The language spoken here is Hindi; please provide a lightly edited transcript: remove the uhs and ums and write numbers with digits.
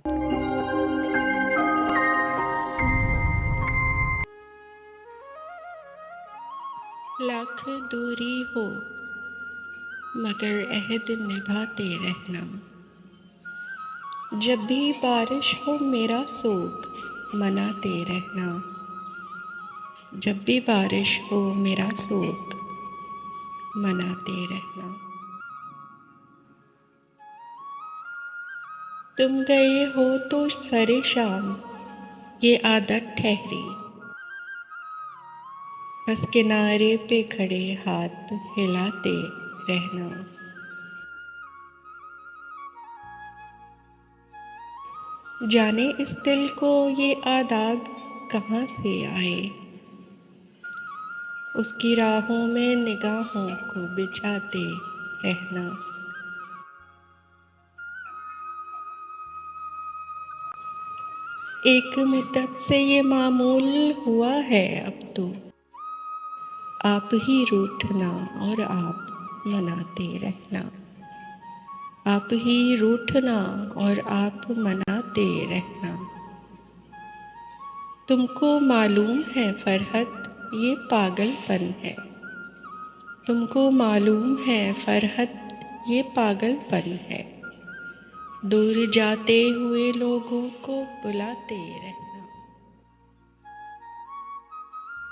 लाख दूरी हो मगर अहद निभाते रहना। जब भी बारिश हो मेरा सोग मनाते रहना। जब भी बारिश हो मेरा सोग मनाते रहना। तुम गए हो तो सरे शाम ये आदत ठहरी। बस किनारे पे खड़े हाथ हिलाते रहना। जाने इस दिल को ये आदाब कहाँ से आए। उसकी राहों में निगाहों को बिछाते रहना। एक मुद्दत से ये मामूल हुआ है अब तो। आप ही रूठना और आप मनाते रहना। आप ही रूठना और आप मनाते रहना। तुमको मालूम है फरहत ये पागलपन है। तुमको मालूम है फरहत ये पागलपन है। दूर जाते हुए लोगों को बुलाते रहना।